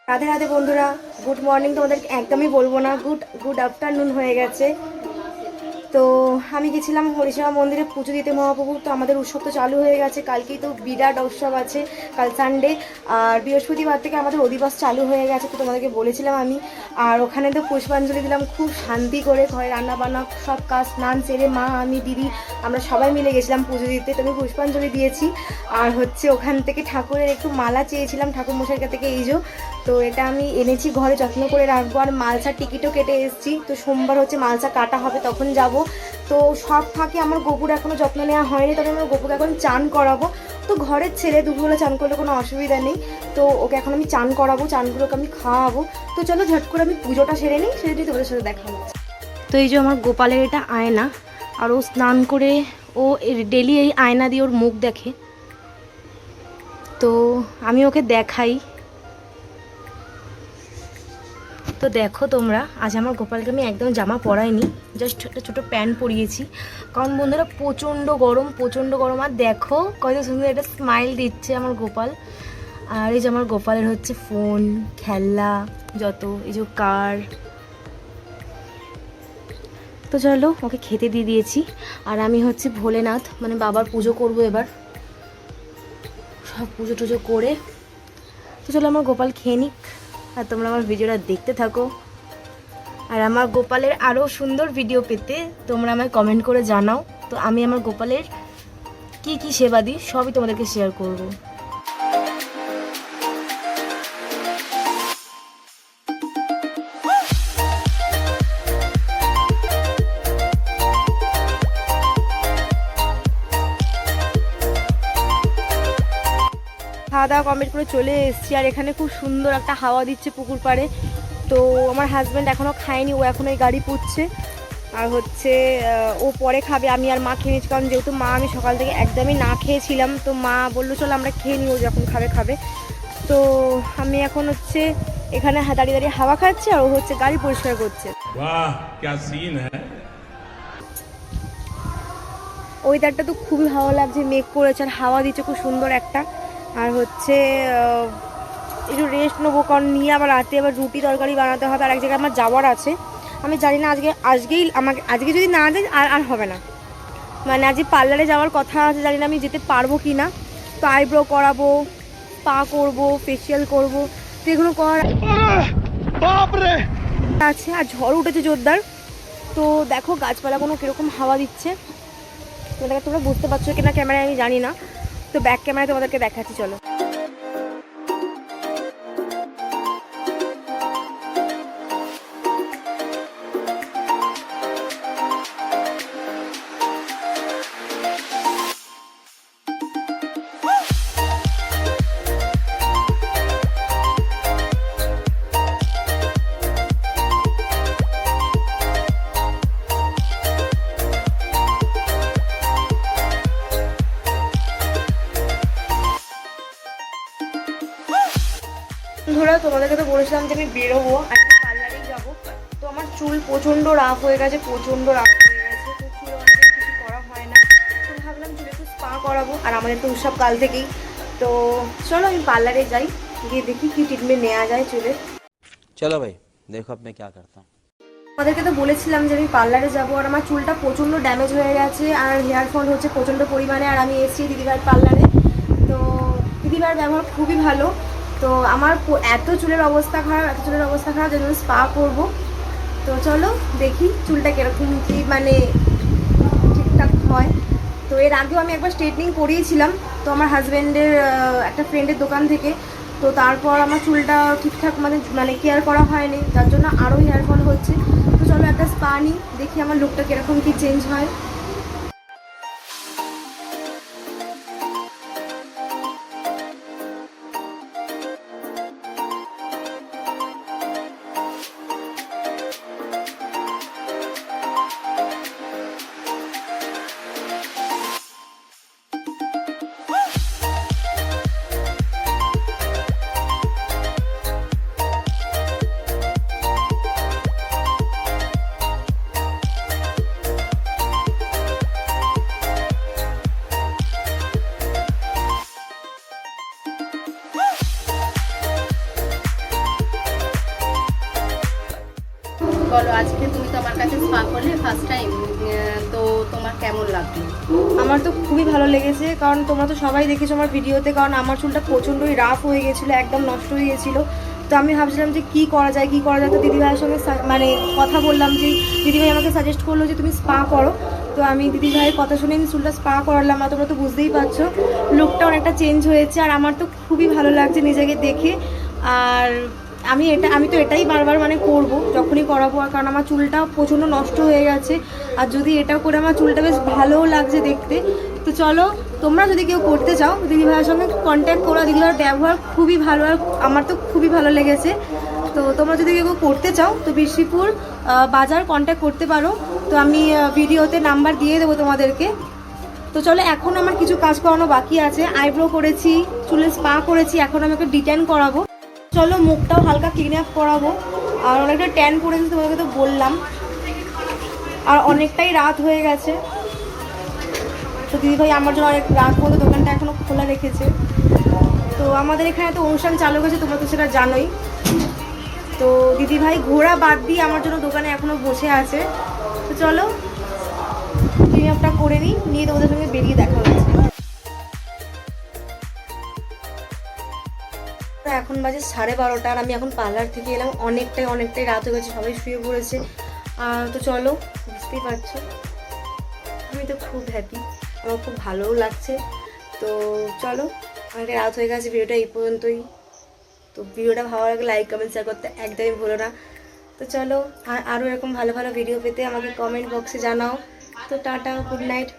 রাধে রাধে বন্ধুরা, good morning. তোমাদের একদমই বলবো না, গুড আফটারনুন হয়ে গেছে। তো আমি গেছিলাম হরিষেবা মন্দিরে পুজো দিতে মহাপ্রভু। তো আমাদের উৎসব তো চালু হয়ে গেছে, কালকেই তো বিরাট উৎসব আছে, কাল সানডে। আর বৃহস্পতিবার থেকে আমাদের অধিবাস চালু হয়ে গেছে, তো তোমাদেরকে বলেছিলাম আমি। আর ওখানে তো পুষ্পাঞ্জলি দিলাম খুব শান্তি করে, ঘরে রান্না বান্না সব কাজ, স্নান সেরে মা, আমি, দিদি আমরা সবাই মিলে গেছিলাম পুজো দিতে। তো আমি পুষ্পাঞ্জলি দিয়েছি। আর হচ্ছে ওখান থেকে ঠাকুরের একটু মালা চেয়েছিলাম ঠাকুর মশাইয়ের কাছ থেকে, এই যে। তো এটা আমি এনেছি, ঘরে যত্ন করে রাখবো। আর মালসার টিকিটও কেটে এসেছি, তো সোমবার হচ্ছে মালসা কাটা হবে, তখন যাব। তো সব ফাঁকে আমার গপুর এখনও যত্ন নেওয়া হয়নি, তবে আমার গপুকে এখন চান করাবো। তো ঘরের ছেলে দুপুরবেলা চান করলে কোনো অসুবিধা নেই। তো ওকে এখন আমি চান করাবো, চানগুলোকে আমি খাওয়াবো। তো চলো ঝট করে আমি পুজোটা সেরে নিই, সেরে দিয়ে তোমাদের সাথে দেখা হচ্ছে। তো এই যে আমার গোপালের এটা আয়না, আর ও স্নান করে ও ডেলি এই আয়না দিয়ে ওর মুখ দেখে। তো আমি ওকে দেখাই। তো দেখো তোমরা, আজ আমার গোপালকে আমি একদম জামা পরাইনি, জাস্ট একটা ছোটো প্যান্ট পরিয়েছি। কারণ বন্ধুরা প্রচণ্ড গরম। আর দেখো কত সুন্দর একটা স্মাইল দিচ্ছে আমার গোপাল। আর এই যে আমার গোপালের হচ্ছে ফোন, খেলনা যত, এই যে কার। তো চলো ওকে খেতে দিয়ে দিয়েছি। আর আমি হচ্ছে ভোলেনাথ মানে বাবার পুজো করব এবার, সব পুজো টুজো করে। তো চলো আমার গোপাল খেয়ে নিক, আর তোমরা আমার ভিডিওটা দেখতে থাকো। আর আমার গোপালের আরও সুন্দর ভিডিও পেতে তোমরা আমায় কমেন্ট করে জানাও। তো আমি আমার গোপালের কি কি সেবা দিই সবই তোমাদেরকে শেয়ার করব। খাওয়া দাওয়া কমপ্লিট করে চলে এসেছি। আর এখানে খুব সুন্দর একটা হাওয়া দিচ্ছে পুকুর পাড়ে। তো আমার হাজব্যান্ড এখনও খায়নি, ও এখন এই গাড়ি পুচ্ছে। আর হচ্ছে ও পরে খাবে, আমি আর মা খেয়ে নিচ্ছি। কারণ যেহেতু মা আমি সকাল থেকে একদমই না খেয়েছিলাম, তো মা বললো চলো আমরা খেয়ে নিই, ও যখন খাবে। তো আমি এখন হচ্ছে এখানে দাঁড়িয়ে হাওয়া খাচ্ছি, আর ও হচ্ছে গাড়ি পরিষ্কার করছে। বাহ क्या सीन है। ওয়েদারটা তো খুবই ভালো লাগছে, মেঘ করেছে আর হাওয়া দিচ্ছে খুব সুন্দর একটা। আর হচ্ছে একটু রেস্ট নেবো, কারণ নিয়ে আবার রাতে আবার রুটি তরকারি বানাতে হবে। আর এক জায়গায় আমার যাওয়ার আছে, আমি জানি না আজকে যদি না যাই আর হবে না। মানে আজকে পার্লারে যাওয়ার কথা আছে, জানি না আমি যেতে পারবো কি না। তো আইব্রো করাবো, পা করবো, ফেসিয়াল করবো, তো এগুলো করার আছে। আর ঝড় উঠেছে জোরদার। তো দেখো গাছপালাগুলো কীরকম হাওয়া দিচ্ছে, তোমরা বুঝতে পারছো কিনা ক্যামেরায় আমি জানি না। তো ব্যাক ক্যামেরায় তোমাদেরকে দেখাচ্ছি, চলো। বন্ধুরা তোমাদেরকে তো বলেছিলাম যে আমি বেরোবো, একটা পার্লারেই যাবো। তো আমার চুল প্রচণ্ড রাফ হয়ে গেছে, তো চুল অনেকদিন কিছু করা হয় না। তো ভাবলাম চুলে একটু স্পা করাবো, আর আমাদের তো উৎসব কাল থেকেই। তো চলো আমি পার্লারে যাই, গিয়ে দেখি কি ট্রিটমেন্ট নেওয়া যায় চুলে। চলো ভাই দেখো আপনি কি করতে। আমাদেরকে তো বলেছিলাম যে আমি পার্লারে যাবো, আর আমার চুলটা প্রচণ্ড ড্যামেজ হয়ে গেছে, আর হেয়ার ফল হচ্ছে প্রচণ্ড পরিমাণে। আর আমি এসেছি দিদিভাইয়ের পার্লারে। তো দিদিভাইয়ের ব্যবহার খুবই ভালো। তো আমার এত চুলের অবস্থা খারাপ যেন স্পা করবো। তো চলো দেখি চুলটা কীরকম কি মানে ঠিকঠাক হয়। তো এর আগেও আমি একবার স্ট্রেটনিং করিয়েছিলাম, তো আমার হাজব্যান্ডের একটা ফ্রেন্ডের দোকান থেকে। তো তারপর আমার চুলটা ঠিকঠাক মানে কেয়ার করা হয়নি, যার জন্য আরও হেয়ার ফল হচ্ছে। তো চলো একটা স্পা নিই, দেখি আমার লুকটা কীরকম কী চেঞ্জ হয়। বলো, আজকে তুমি তো আমার কাছে স্পা করলে ফার্স্ট টাইম, তো তোমার কেমন লাগলো? আমার তো খুবই ভালো লেগেছে, কারণ তোমরা তো সবাই দেখেছো আমার ভিডিওতে, কারণ আমার চুলটা প্রচণ্ডই রাফ হয়ে গেছিলো, একদম নষ্ট হয়ে গেছিলো। তো আমি ভাবছিলাম যে কী করা যায় তো দিদিভাইয়ের সঙ্গে মানে কথা বললাম, যে দিদিভাই আমাকে সাজেস্ট করলো যে তুমি স্পা করো। তো আমি দিদিভাইয়ের কথা শুনে আমি চুলটা স্পা করালাম, আর তোমরা তো বুঝতেই পারছো লুকটা অনেকটা চেঞ্জ হয়েছে, আর আমার তো খুবই ভালো লাগছে নিজেকে দেখে। আর আমি তো এটাই বারবার মানে করব যখনই করাবো, আর কারণ আমার চুলটা প্রচণ্ড নষ্ট হয়ে গেছে, আর যদি এটা করে আমার চুলটা বেশ ভালোও লাগছে দেখতে। তো চলো, তোমরা যদি কেউ করতে চাও দিদিভাইয়ের সঙ্গে কন্ট্যাক্ট করো, দিদিভাইয়ের ব্যবহার খুবই ভালো, আর আমার তো খুবই ভালো লেগেছে। তো তোমরা যদি কেউ করতে চাও তো বিরশিপুর বাজার কন্ট্যাক্ট করতে পারো। তো আমি ভিডিওতে নাম্বার দিয়ে দেবো তোমাদেরকে। তো চলো, এখন আমার কিছু কাজ করানো বাকি আছে, আইব্রো করেছি, চুলে স্পা করেছি, এখন আমাকে ডিটেন করাবো। চলো, মুখটাও হালকা ক্লিন আপ করাবো, আর অনেকটা ট্যান পড়েছে তোমাদেরকে তো বললাম, আর অনেকটাই রাত হয়ে গেছে। তো দিদিভাই আমার জন্য অনেক রাত পর্যন্ত দোকানটা এখনো খোলা রেখেছে। তো আমাদের এখানে তো অনুষ্ঠান চালু হয়েছে, তোমরা তো সেটা জানোই। তো দিদিভাই ঘোরা বাদ দিয়ে আমার জন্য দোকানে এখনো বসে আছে। তো চলো ক্লিন আপটা করে নিয়ে তোমাদের সঙ্গে বেরিয়ে দেখা হচ্ছে। এখন বাজে 12:30, আর আমি এখন পার্লার থেকে এলাম, অনেকটাই রাত হয়ে গেছে, সবাই শুয়ে পড়েছে। তো চলো, বুঝতেই পারছো আমি তো খুব হ্যাপি, আমার খুব ভালোও লাগছে। তো চলো, অনেকটা রাত হয়ে গেছে, ভিডিওটা এই পর্যন্তই। তো ভিডিওটা ভালো লাগে লাইক কমেন্ট শেয়ার করতে একদমই ভুলো না। তো চলো, আরও এরকম ভালো ভিডিও পেতে আমাকে কমেন্ট বক্সে জানাও। তো টাটা, গুড নাইট।